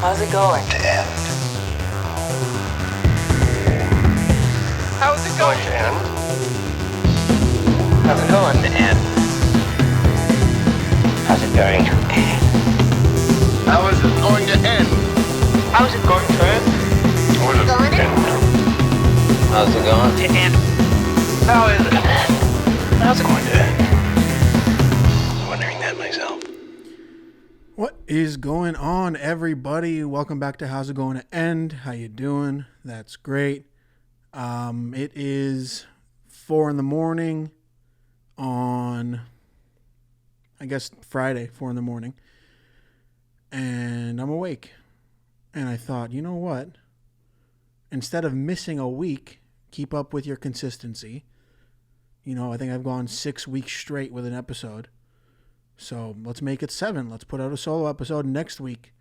How's it going? To end. How's it going? To end. How's it going? To end. How's it going? To end. How is it going to end? How's it going to end? How's it going to end? How's it going to end? How is it? How's it going to end? I was wondering that myself. What is going on, everybody? Welcome back to How's It Going to End? How you doing? That's great. It is 4 a.m. on, I guess, Friday, 4 a.m. And I'm awake. And I thought, you know what? Instead of missing a week, keep up with your consistency. You know, I think I've gone 6 weeks straight with an episode. So let's make it 7. Let's put out a solo episode next week.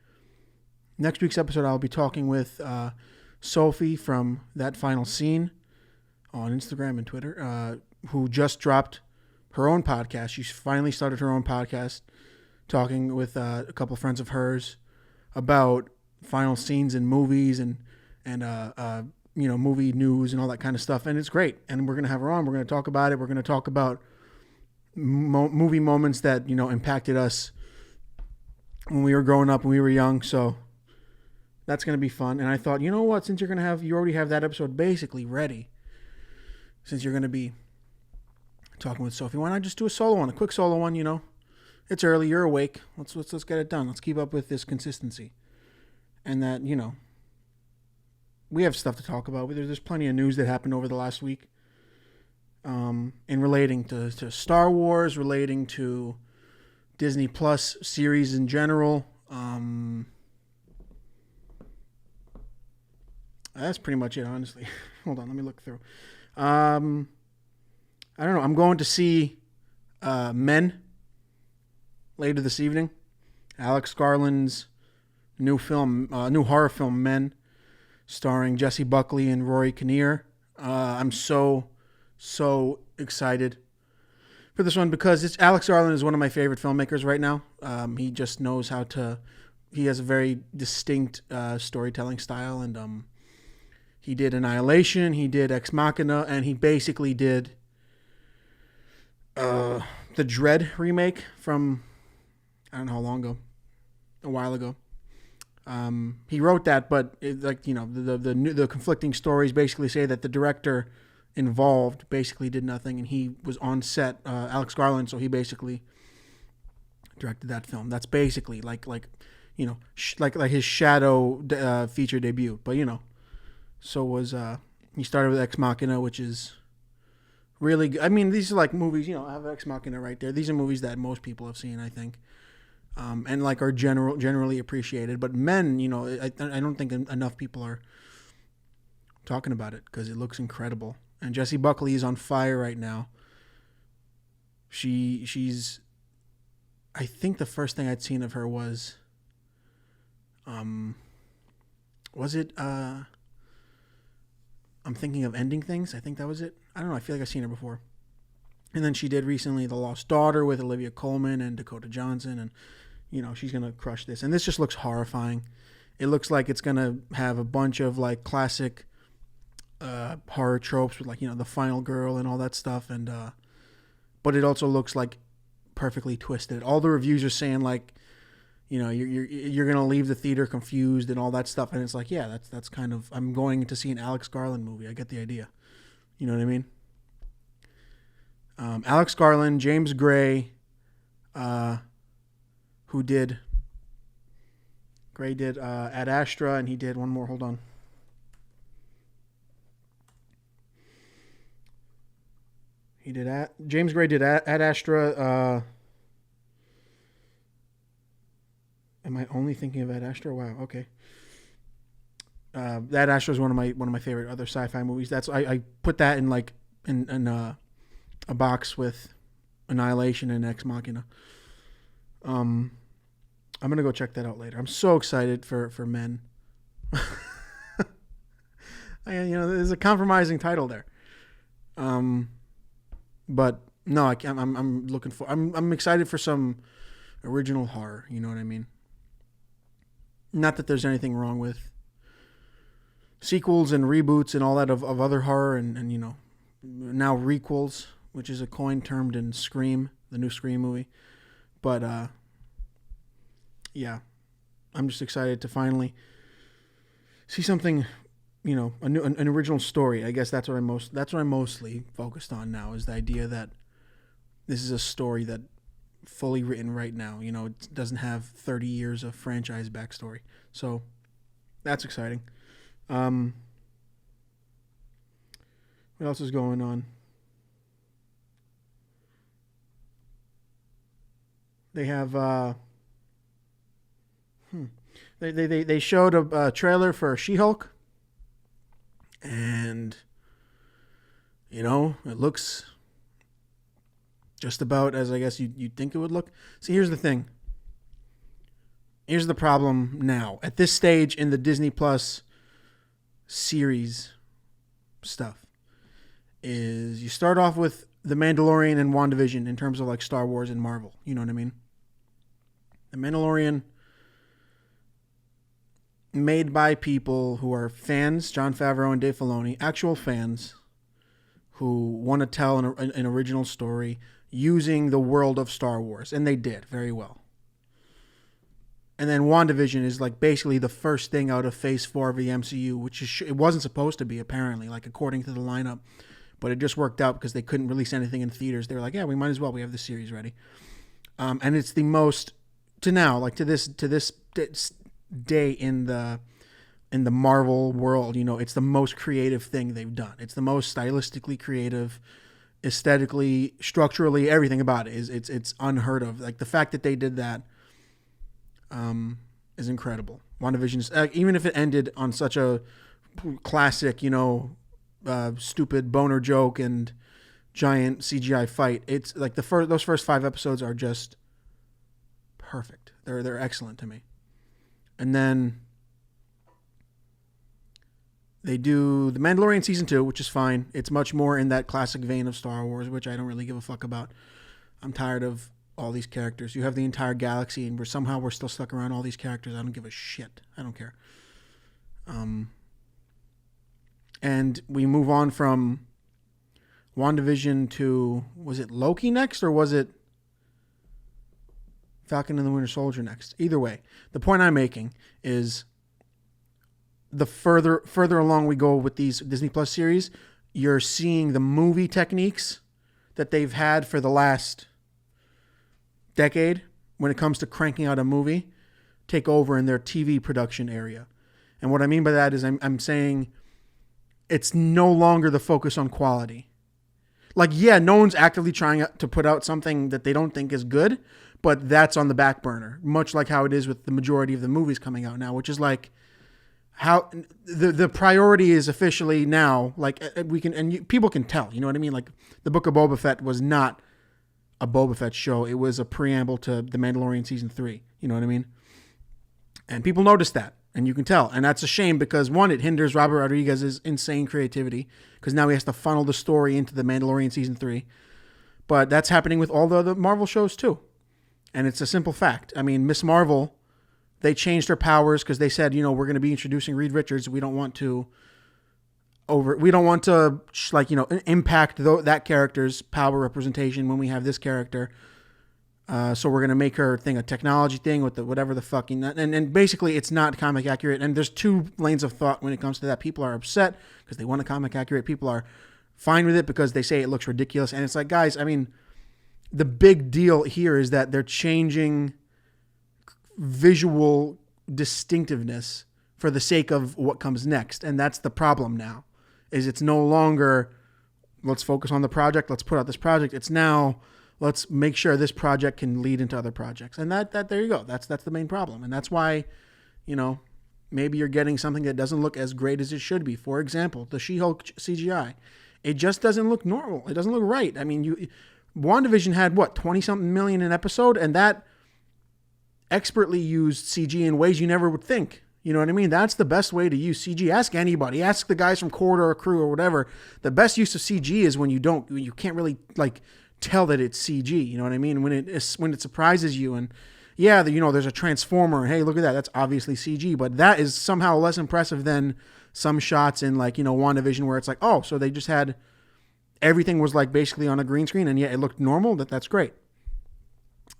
Next week's episode, I'll be talking with Sophie from That Final Scene on Instagram and Twitter, who just dropped her own podcast. She finally started her own podcast, talking with a couple of friends of hers about final scenes in movies and you know, movie news and all that kind of stuff. And it's great. And we're going to have her on. We're going to talk about it. We're going to talk about movie moments that, you know, impacted us when we were growing up, when we were young. So that's going to be fun. And I thought, you know what, since you already have that episode basically ready, since you're going to be talking with Sophie, why not just do a quick solo one, you know? It's early, you're awake. Let's get it done. Let's keep up with this consistency. And that, you know, we have stuff to talk about. There's plenty of news that happened over the last week. In relating to Star Wars, relating to Disney Plus series in general. That's pretty much it, honestly. Hold on, let me look through. I don't know. I'm going to see Men later this evening. Alex Garland's new horror film, Men, starring Jessie Buckley and Rory Kinnear. I'm so excited for this one because Alex Garland is one of my favorite filmmakers right now. He just knows he has a very distinct storytelling style, and he did Annihilation, he did Ex Machina, and he basically did the Dread remake from, I don't know how long ago, a while ago. He wrote that, but the conflicting stories basically say that the director involved basically did nothing, and he was on set, Alex Garland, so he basically directed that film. That's basically like you know, like his Shadow feature debut. But you know, so was he started with Ex Machina, which is really good. I mean, these are like movies, you know. I have Ex Machina right there. These are movies that most people have seen, I think, and like are generally appreciated. But Men, you know, I don't think enough people are talking about it because it looks incredible. And Jessie Buckley is on fire right now. She's I think the first thing I'd seen of her was it I'm Thinking of Ending Things. I think that was it. I don't know. I feel like I've seen her before. And then she did recently The Lost Daughter with Olivia Colman and Dakota Johnson, and you know, she's going to crush this. And this just looks horrifying. It looks like it's going to have a bunch of like classic horror tropes with, like, you know, the final girl and all that stuff, and but it also looks like perfectly twisted. All the reviews are saying, like, you know, you're gonna leave the theater confused and all that stuff, and it's like, yeah, that's kind of, I'm going to see an Alex Garland movie. I get the idea. You know what I mean? Alex Garland, James Gray, who did Ad Astra, and he did one more. Hold on. James Gray did Ad Astra. Am I only thinking of Ad Astra? Wow. Okay. Ad Astra is one of my favorite other sci-fi movies. I put that in like in a box with Annihilation and Ex Machina. I'm gonna go check that out later. I'm so excited for Men. You know, there's a compromising title there. But no, I'm looking for. I'm excited for some original horror. You know what I mean? Not that there's anything wrong with sequels and reboots and all that of other horror and now requels, which is a coin termed in Scream, the new Scream movie. But yeah, I'm just excited to finally see something, an original story. I guess that's what I'm mostly focused on now, is the idea that this is a story that fully written right now. It doesn't have 30 years of franchise backstory. So that's exciting. What else is going on? They have they showed a trailer for She-Hulk, and it looks just about as I guess you'd think it would look. See, here's the thing. Here's the problem now. At this stage in the Disney Plus series stuff is you start off with The Mandalorian and WandaVision in terms of like Star Wars and Marvel. You know what I mean? The Mandalorian, made by people who are fans, Jon Favreau and Dave Filoni, actual fans who want to tell an original story using the world of Star Wars. And they did very well. And then WandaVision is like basically the first thing out of Phase 4 of the MCU, which is it wasn't supposed to be, apparently, like according to the lineup. But it just worked out because they couldn't release anything in theaters. They were like, yeah, we might as well. We have the series ready. And it's the most, to this day in the Marvel world, it's the most creative thing they've done. It's the most stylistically creative, aesthetically, structurally, everything about it it's unheard of. Like the fact that they did that is incredible. WandaVision is, even if it ended on such a classic, stupid boner joke and giant CGI fight, it's like those first 5 episodes are just perfect. They're excellent to me. And then they do The Mandalorian Season 2, which is fine. It's much more in that classic vein of Star Wars, which I don't really give a fuck about. I'm tired of all these characters. You have the entire galaxy, and we're still stuck around all these characters. I don't give a shit. I don't care. And we move on from WandaVision to, was it Loki next, or was it Falcon and the Winter Soldier next? Either way, the point I'm making is the further along we go with these Disney Plus series, you're seeing the movie techniques that they've had for the last decade when it comes to cranking out a movie take over in their TV production area. And what I mean by that is I'm saying it's no longer the focus on quality. Like, yeah, no one's actively trying to put out something that they don't think is good, but that's on the back burner, much like how it is with the majority of the movies coming out now, which is like how the priority is officially now, like people can tell, you know what I mean? Like the Book of Boba Fett was not a Boba Fett show. It was a preamble to The Mandalorian Season 3. You know what I mean? And people noticed that, and you can tell. And that's a shame because, one, it hinders Robert Rodriguez's insane creativity because now he has to funnel the story into The Mandalorian Season 3. But that's happening with all the other Marvel shows too. And it's a simple fact. I mean, Miss Marvel, they changed her powers because they said, we're going to be introducing Reed Richards. We don't want to impact that character's power representation when we have this character. So we're going to make her thing a technology thing with whatever the fucking, and basically it's not comic accurate. And there's two lanes of thought when it comes to that. People are upset because they want a comic accurate. People are fine with it because they say it looks ridiculous. And it's like, guys, I mean, the big deal here is that they're changing visual distinctiveness for the sake of what comes next. And that's the problem now, is it's no longer, let's focus on the project. Let's put out this project. It's now, let's make sure this project can lead into other projects. And that there you go. That's the main problem. And that's why, maybe you're getting something that doesn't look as great as it should be. For example, the She-Hulk CGI. It just doesn't look normal. It doesn't look right. I mean, WandaVision had 20-something million an episode, and that expertly used CG in ways you never would think. You know what I mean? That's the best way to use CG. Ask anybody. Ask the guys from Corridor Crew or whatever. The best use of CG is when you can't really tell that it's CG. You know what I mean? When it surprises you and yeah, there's a transformer. Hey, look at that. That's obviously CG, but that is somehow less impressive than some shots in like, WandaVision where it's like, oh, so they just had everything was like basically on a green screen and yet it looked normal. That's great.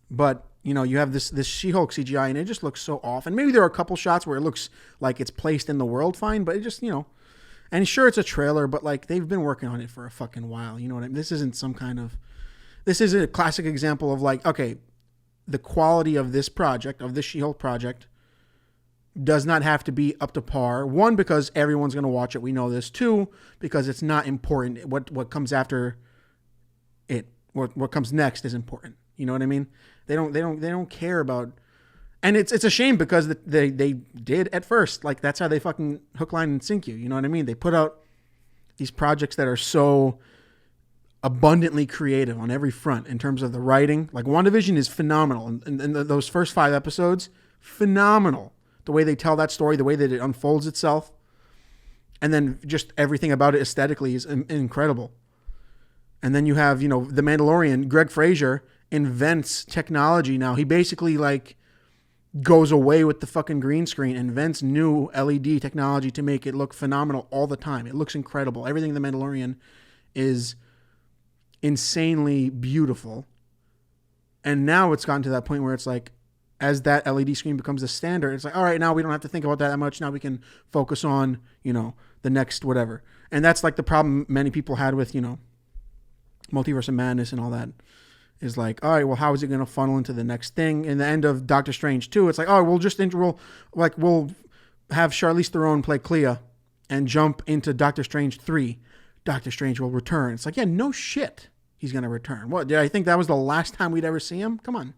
But, you have this She-Hulk CGI and it just looks so off. And maybe there are a couple shots where it looks like it's placed in the world fine, but it just, and sure, it's a trailer, but like they've been working on it for a fucking while. You know what I mean? This is a classic example of like, okay, the quality of this project, of this She-Hulk project, does not have to be up to par. One, because everyone's going to watch it. We know this. Two, because it's not important. What comes after it, what comes next is important. You know what I mean? They don't care about, and it's a shame because they did at first. Like that's how they fucking hook, line, and sink you. You know what I mean? They put out these projects that are so abundantly creative on every front in terms of the writing. Like WandaVision is phenomenal, and those first 5 episodes, phenomenal. The way they tell that story, the way that it unfolds itself, and then just everything about it aesthetically is incredible. And then you have, The Mandalorian, Greg Fraser invents technology now. He basically like goes away with the fucking green screen, invents new LED technology to make it look phenomenal all the time. It looks incredible. Everything in The Mandalorian is insanely beautiful. And now it's gotten to that point where it's like, as that LED screen becomes the standard, it's like, all right, now we don't have to think about that much. Now we can focus on, the next whatever. And that's like the problem many people had with, Multiverse of Madness and all that, is like, all right, well, how is it going to funnel into the next thing? In the end of Doctor Strange 2, it's like, oh, we'll have Charlize Theron play Clea and jump into Doctor Strange 3. Doctor Strange will return. It's like, yeah, no shit. He's going to return. What? Did I think that was the last time we'd ever see him? Come on.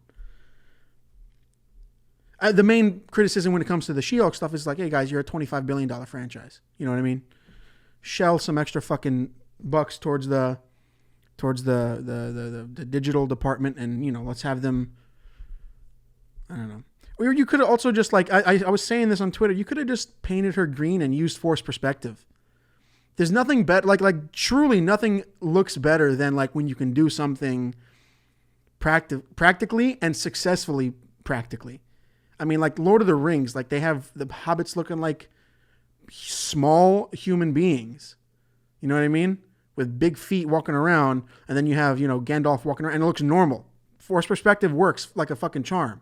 The main criticism when it comes to the She-Hulk stuff is like, hey guys, you're a $25 billion franchise. You know what I mean? Shell some extra fucking bucks towards the digital department, and let's have them. I don't know. Or you could have also just like I was saying this on Twitter. You could have just painted her green and used forced perspective. There's nothing better. Like truly nothing looks better than like when you can do something practically and successfully practically. I mean, like Lord of the Rings, like they have the hobbits looking like small human beings. You know what I mean? With big feet walking around, and then you have, Gandalf walking around, and it looks normal. Forced perspective works like a fucking charm.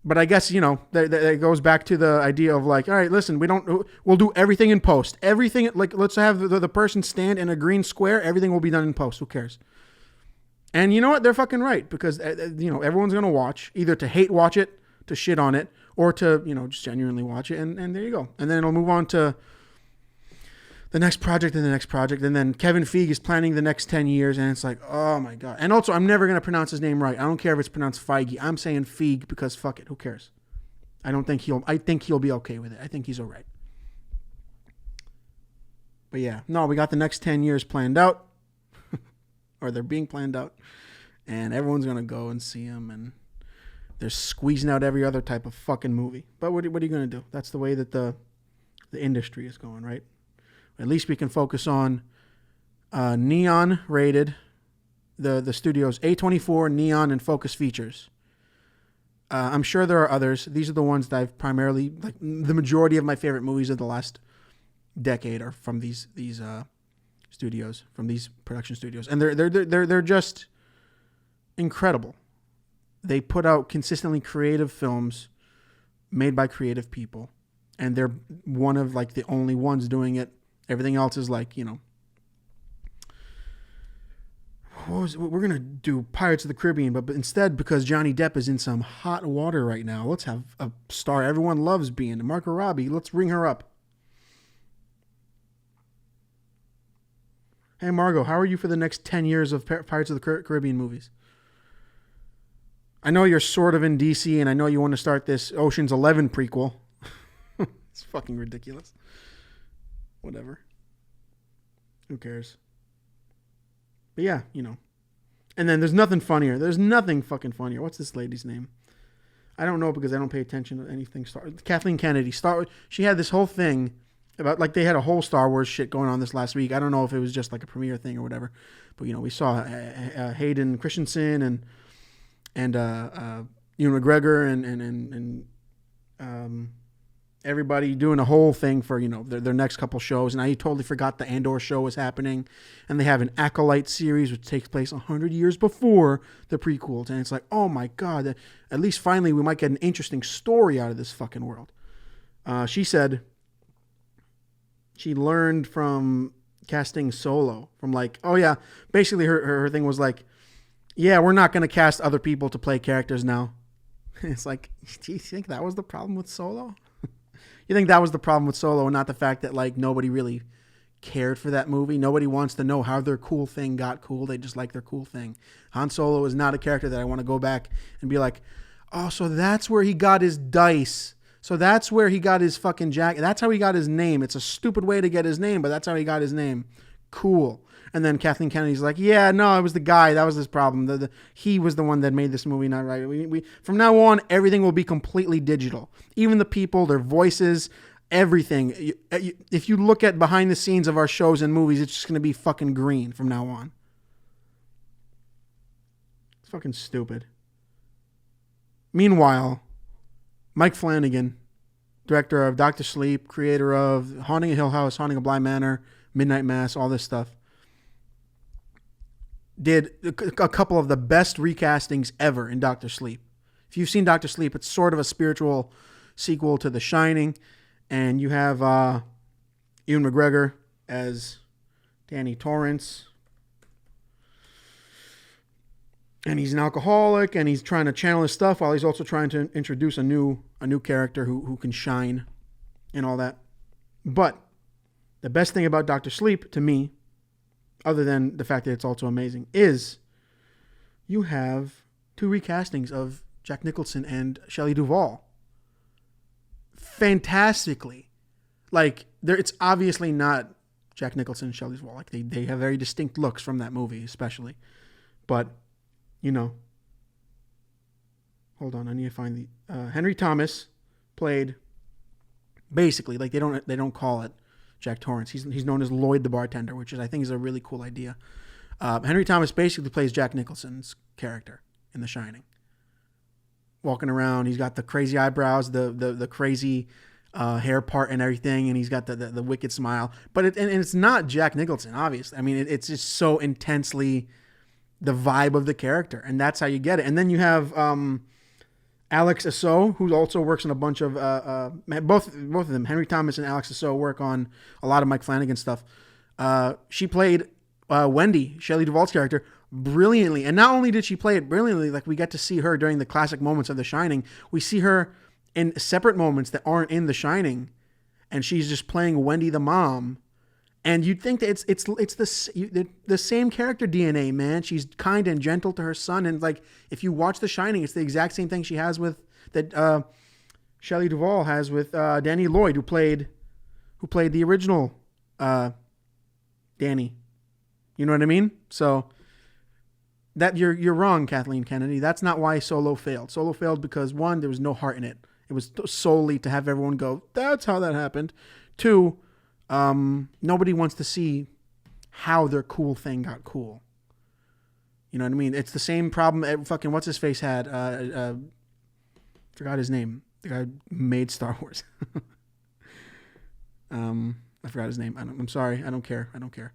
But I guess, that goes back to the idea of like, all right, listen, we'll do everything in post. Everything, like, let's have the person stand in a green square. Everything will be done in post. Who cares? And you know what? They're fucking right, because, everyone's going to watch, either to hate watch it, to shit on it, or to, just genuinely watch it. And there you go. And then it'll move on to the next project and the next project. And then Kevin Feige is planning the next 10 years. And it's like, oh my God. And also, I'm never going to pronounce his name right. I don't care if it's pronounced Feige. I'm saying Feige because fuck it. Who cares? I think he'll be okay with it. I think he's all right. But yeah, no, we got the next 10 years planned out. Or they're being planned out. And everyone's going to go and see them. And they're squeezing out every other type of fucking movie. But what are you going to do? That's the way that the industry is going, right? At least we can focus on Neon rated, the studios A24, Neon, and Focus Features. I'm sure there are others. These are the ones that I've primarily, like the majority of my favorite movies of the last decade are from these studios, from these production studios, and they're just incredible. They put out consistently creative films made by creative people, and they're one of like the only ones doing it. Everything else is like, we're going to do Pirates of the Caribbean, but instead, because Johnny Depp is in some hot water right now, let's have a star everyone loves being, Margot Robbie. Let's ring her up. Hey, Margot, how are you for the next 10 years of Pirates of the Caribbean movies? I know you're sort of in DC, and I know you want to start this Ocean's 11 prequel. It's fucking ridiculous. Whatever. Who cares? But yeah, And then there's nothing funnier. There's nothing fucking funnier. What's this lady's name? I don't know because I don't pay attention to anything. Kathleen Kennedy. She had this whole thing about, like, they had a whole Star Wars shit going on this last week. I don't know if it was just like a premiere thing or whatever. But, we saw Hayden Christensen and Ewan McGregor and everybody doing a whole thing for, their next couple shows. And I totally forgot the Andor show was happening. And they have an Acolyte series, which takes place 100 years before the prequels. And it's like, oh my God, at least finally we might get an interesting story out of this fucking world. She said she learned from casting Solo from like, oh yeah, basically her thing was like, yeah, we're not going to cast other people to play characters now. It's like, do you think that was the problem with Solo? You think that was the problem with Solo and not the fact that like nobody really cared for that movie? Nobody wants to know how their cool thing got cool. They just like their cool thing. Han Solo is not a character that I want to go back and be like, oh, so that's where he got his dice. So that's where he got his fucking jacket. That's how he got his name. It's a stupid way to get his name, but that's how he got his name. Cool. And then Kathleen Kennedy's like, yeah, no, it was the guy. That was his problem. He was the one that made this movie not right. We from now on, everything will be completely digital. Even the people, their voices, everything. If you look at behind the scenes of our shows and movies, it's just going to be fucking green from now on. It's fucking stupid. Meanwhile, Mike Flanagan, director of Dr. Sleep, creator of Haunting a Hill House, Haunting a Bly Manor, Midnight Mass, all this stuff, did a couple of the best recastings ever in Dr. Sleep. If you've seen Dr. Sleep, it's sort of a spiritual sequel to The Shining. And you have Ewan McGregor as Danny Torrance. And he's an alcoholic, and he's trying to channel his stuff while he's also trying to introduce a new character who can shine and all that. But the best thing about Dr. Sleep, to me, other than the fact that it's also amazing, is you have two recastings of Jack Nicholson and Shelley Duvall. Fantastically. Like, it's obviously not Jack Nicholson and Shelley Duvall. Like, they have very distinct looks from that movie, especially. But, hold on, I need to find the... Henry Thomas played, basically, like, they don't call it Jack Torrance. He's known as Lloyd the bartender, which I think is a really cool idea. Henry Thomas basically plays Jack Nicholson's character in The Shining. Walking around, he's got the crazy eyebrows, the crazy hair part and everything, and he's got the wicked smile. But it's not Jack Nicholson, obviously. I mean, it's just so intensely the vibe of the character, and that's how you get it. And then you have Alex Asso, who also works on a bunch of both of them. Henry Thomas and Alex Asso work on a lot of Mike Flanagan stuff. She played Wendy, Shelley Duvall's character, brilliantly. And not only did she play it brilliantly, like we get to see her during the classic moments of The Shining, we see her in separate moments that aren't in The Shining, and she's just playing Wendy the mom. And you'd think that it's the same character DNA, man. She's kind and gentle to her son, and like if you watch The Shining, it's the exact same thing she has with that Shelley Duvall has with Danny Lloyd, who played the original Danny. You know what I mean? So that you're wrong, Kathleen Kennedy. That's not why Solo failed. Solo failed because one, there was no heart in it. It was solely to have everyone go, that's how that happened. Two, nobody wants to see how their cool thing got cool. You know what I mean? It's the same problem fucking what's his face had. Forgot his name. The guy who made Star Wars. I forgot his name. I'm sorry. I don't care.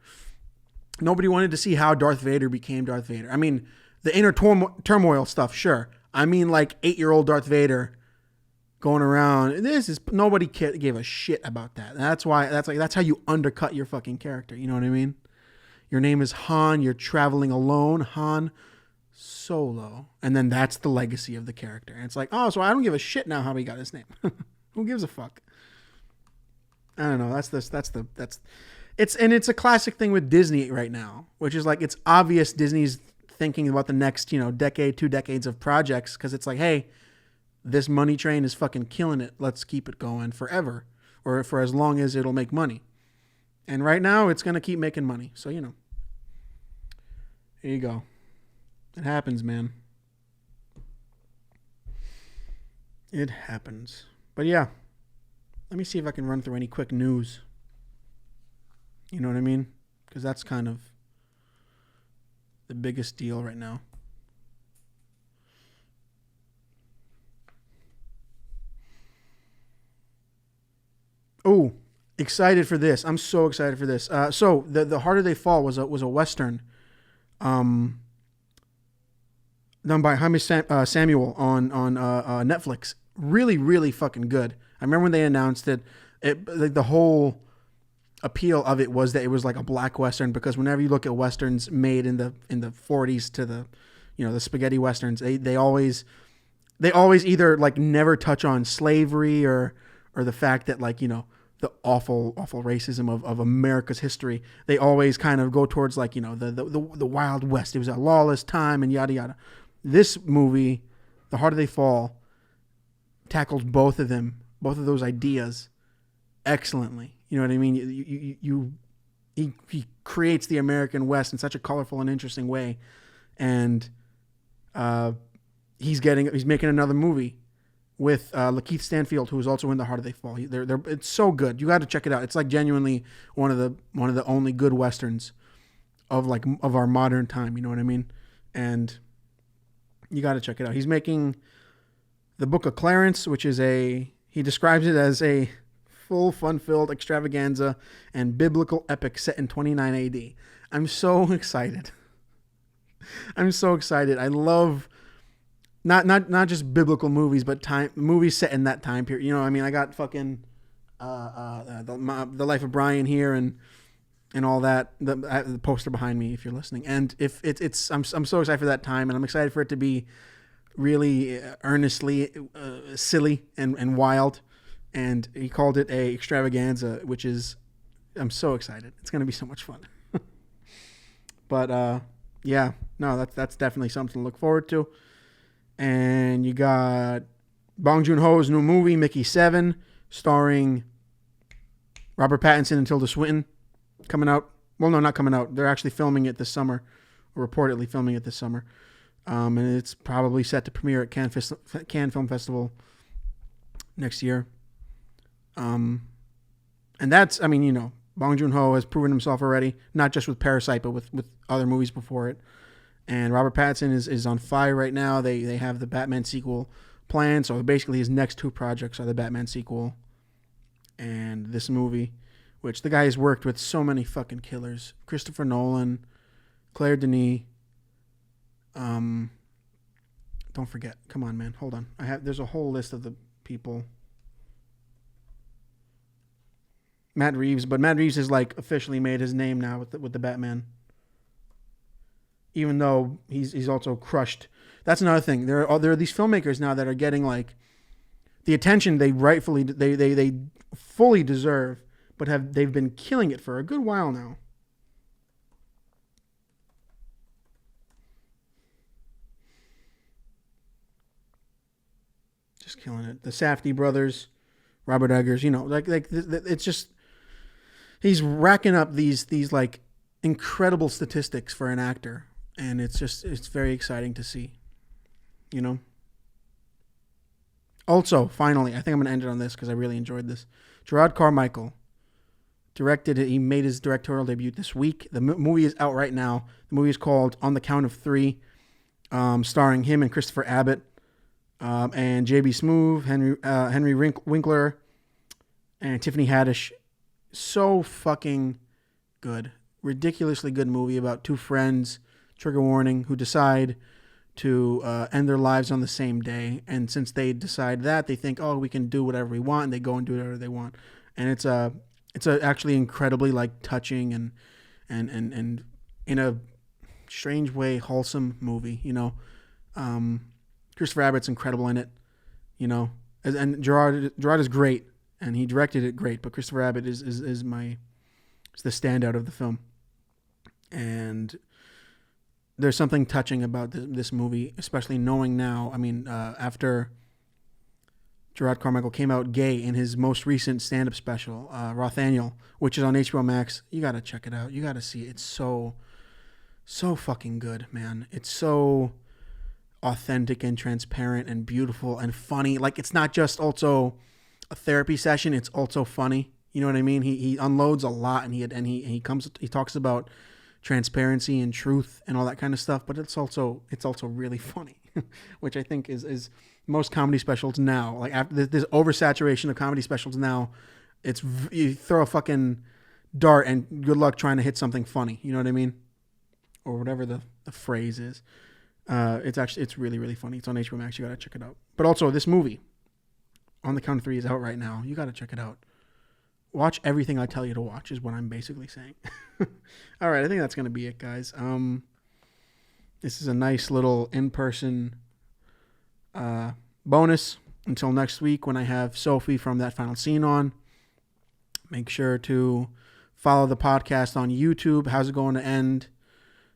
Nobody wanted to see how Darth Vader became Darth Vader. I mean, the inner turmoil stuff, sure. I mean, like 8-year-old Darth Vader going around. Nobody gave a shit about that. And that's how you undercut your fucking character. You know what I mean? Your name is Han. You're traveling alone. Han Solo. And then that's the legacy of the character. And it's like, oh, so I don't give a shit now how he got his name. Who gives a fuck? I don't know. It's a classic thing with Disney right now, which is like, it's obvious Disney's thinking about the next, decade, 2 decades of projects. Cause it's like, hey, this money train is fucking killing it. Let's keep it going forever, or for as long as it'll make money. And right now it's going to keep making money. So, here you go. It happens, man. It happens. But yeah, let me see if I can run through any quick news. You know what I mean? Because that's kind of the biggest deal right now. Oh, excited for this. I'm so excited for this. So the Harder They Fall was a Western, done by Jaime Samuel on Netflix. Really, really fucking good. I remember when they announced it. Like the whole appeal of it was that it was like a black Western, because whenever you look at Westerns made in the 40s to the, the spaghetti Westerns, they always either like never touch on slavery or the fact that like, the awful racism of America's history. They always kind of go towards like, the Wild West. It was a lawless time and yada yada. This movie, The Harder They Fall, tackles both of those ideas excellently. You know what I mean? He creates the American West in such a colorful and interesting way, and he's making another movie with Lakeith Stanfield, who is also in The Harder They Fall. It's so good. You got to check it out. It's like genuinely one of the only good Westerns of our modern time. You know what I mean? And you got to check it out. He's making The Book of Clarence, which is he describes it as a full fun-filled extravaganza and biblical epic set in 29 AD. I'm so excited. I love not just biblical movies, but movies set in that time period. I got fucking the Life of Brian here and all that. The poster behind me, if you're listening. And if I'm so excited for that time, and I'm excited for it to be really earnestly silly and wild. And he called it a extravaganza, which is, I'm so excited. It's going to be so much fun. But yeah, no, that's definitely something to look forward to. And you got Bong Joon-ho's new movie, Mickey 7, starring Robert Pattinson and Tilda Swinton, coming out. Well, no, not coming out. They're actually filming it this summer, or reportedly filming it this summer. And it's probably set to premiere at Cannes Film Festival next year. And that's, Bong Joon-ho has proven himself already, not just with Parasite, but with other movies before it. And Robert Pattinson is on fire right now. They have the Batman sequel planned. So basically his next two projects are the Batman sequel and this movie, which the guy has worked with so many fucking killers. Christopher Nolan, Claire Denis. Don't forget. Come on, man. Hold on. There's a whole list of the people. Matt Reeves, but Matt Reeves has like officially made his name now with the Batman. Even though he's also crushed. That's another thing. There are these filmmakers now that are getting like the attention they rightfully they fully deserve, but they've been killing it for a good while now. Just killing it. The Safdie brothers, Robert Eggers, it's just he's racking up these like incredible statistics for an actor. And it's very exciting to see, Also, finally, I think I'm going to end it on this because I really enjoyed this. Gerard Carmichael directed it. He made his directorial debut this week. The movie is out right now. The movie is called On the Count of Three, starring him and Christopher Abbott, and J.B. Smoove, Henry Winkler, and Tiffany Haddish. So fucking good. Ridiculously good movie about two friends, trigger warning, who decide to end their lives on the same day. And since they decide that, they think, oh, we can do whatever we want, and they go and do whatever they want. And it's a actually incredibly like touching and in a strange way wholesome movie. Christopher Abbott's incredible in it. And Gerard is great, and he directed it great. But Christopher Abbott is the standout of the film. And there's something touching about this movie, especially knowing now. After Gerard Carmichael came out gay in his most recent stand-up special, Rothaniel, which is on HBO Max. You got to check it out. You got to see it. It's so fucking good, man. It's so authentic and transparent and beautiful and funny. Like, it's not just also a therapy session. It's also funny. You know what I mean? He unloads a lot, and he talks about transparency and truth and all that kind of stuff, but it's also really funny, which I think is most comedy specials now. Like, after this oversaturation of comedy specials now, You throw a fucking dart and good luck trying to hit something funny. You know what I mean? Or whatever the phrase is. It's really, really funny. It's on HBO Max. You got to check it out. But also, this movie, On the Count of Three, is out right now. You got to check it out. Watch everything I tell you to watch is what I'm basically saying. All right, I think that's going to be it, guys. This is a nice little in-person bonus until next week when I have Sophie from That Final Scene on. Make sure to follow the podcast on YouTube, How's It Going to End,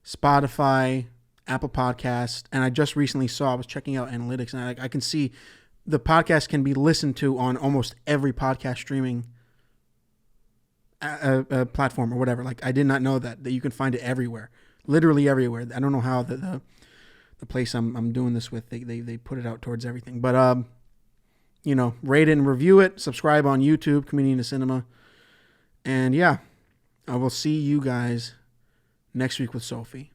Spotify, Apple Podcast, and I just recently I was checking out analytics, and I can see the podcast can be listened to on almost every podcast streaming platform or whatever. Like, I did not know that you can find it everywhere, literally everywhere. I don't know how the place I'm doing this with, they put it out towards everything, but rate it and review it, subscribe on YouTube, Comedian to Cinema, and yeah, I will see you guys next week with Sophie.